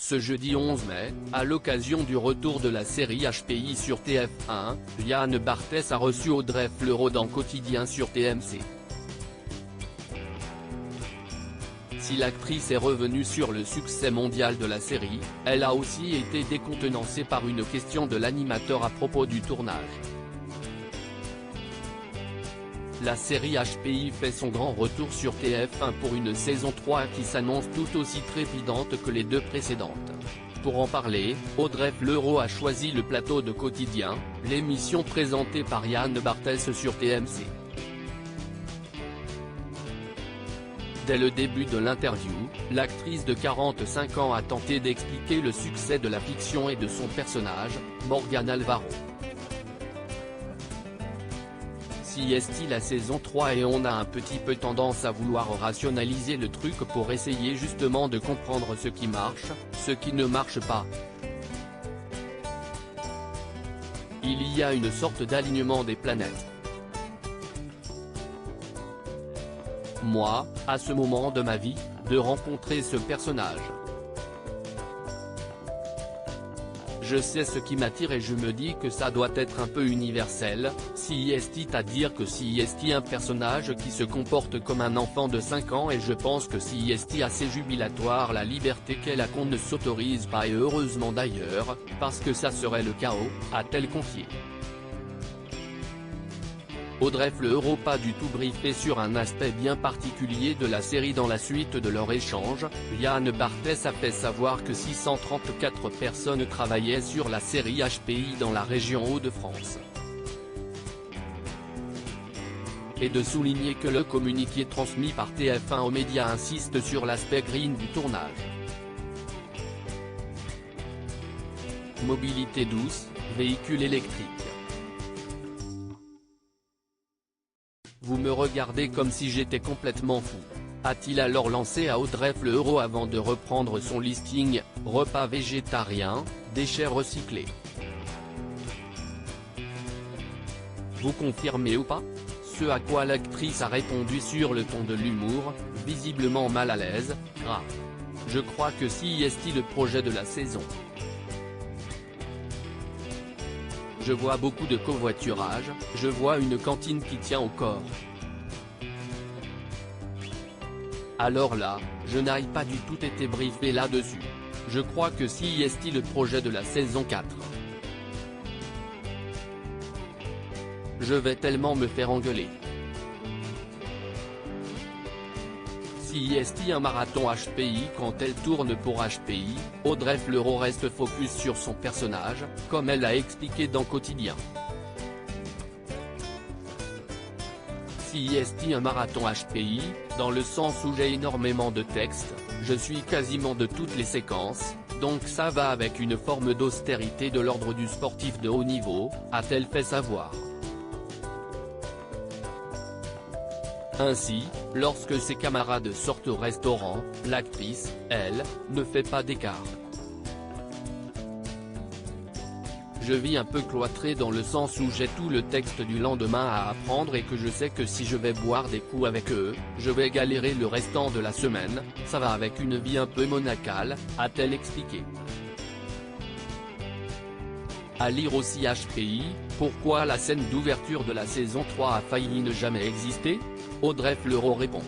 Ce jeudi 11 mai, à l'occasion du retour de la série HPI sur TF1, Yann Barthès a reçu Audrey Fleurot dans Quotidien sur TMC. Si l'actrice est revenue sur le succès mondial de la série, elle a aussi été décontenancée par une question de l'animateur à propos du tournage. La série HPI fait son grand retour sur TF1 pour une saison 3 qui s'annonce tout aussi trépidante que les deux précédentes. Pour en parler, Audrey Fleurot a choisi le plateau de Quotidien, l'émission présentée par Yann Barthès sur TMC. Dès le début de l'interview, l'actrice de 45 ans a tenté d'expliquer le succès de la fiction et de son personnage, Morgane Alvaro. Si est la saison 3 et on a un petit peu tendance à vouloir rationaliser le truc pour essayer justement de comprendre ce qui marche, ce qui ne marche pas. Il y a une sorte d'alignement des planètes. Moi, à ce moment de ma vie, de rencontrer ce personnage. Je sais ce qui m'attire et je me dis que ça doit être un peu universel, si est à dire que si est un personnage qui se comporte comme un enfant de 5 ans et je pense que si est assez jubilatoire la liberté qu'elle a qu'on ne s'autorise pas et heureusement d'ailleurs, parce que ça serait le chaos, a-t-elle confié. Audrey Fleurot pas du tout briefée sur un aspect bien particulier de la série dans la suite de leur échange, Yann Barthès a fait savoir que 634 personnes travaillaient sur la série HPI dans la région Hauts-de-France. Et de souligner que le communiqué transmis par TF1 aux médias insiste sur l'aspect green du tournage. Mobilité douce, véhicule électrique. Vous me regardez comme si j'étais complètement fou, a-t-il alors lancé à Audrey Fleurot avant de reprendre son listing, repas végétariens, déchets recyclés. Vous confirmez ou pas? Ce à quoi l'actrice a répondu sur le ton de l'humour, visiblement mal à l'aise, grave. Je crois que si est le projet de la saison. Je vois beaucoup de covoiturage, je vois une cantine qui tient au corps. Alors là, je n'ai pas du tout été briefé là-dessus. Je crois que si est le projet de la saison 4. Je vais tellement me faire engueuler. Si est un marathon HPI quand elle tourne pour HPI, Audrey Fleurot reste focus sur son personnage, comme elle a expliqué dans Quotidien. Si est un marathon HPI, dans le sens où j'ai énormément de textes, je suis quasiment de toutes les séquences, donc ça va avec une forme d'austérité de l'ordre du sportif de haut niveau, a-t-elle fait savoir. Ainsi, lorsque ses camarades sortent au restaurant, l'actrice, elle, ne fait pas d'écart. Je vis un peu cloîtré dans le sens où j'ai tout le texte du lendemain à apprendre et que je sais que si je vais boire des coups avec eux, je vais galérer le restant de la semaine, ça va avec une vie un peu monacale, a-t-elle expliqué. À lire aussi HPI, pourquoi la scène d'ouverture de la saison 3 a failli ne jamais exister? Audrey Fleurot répond.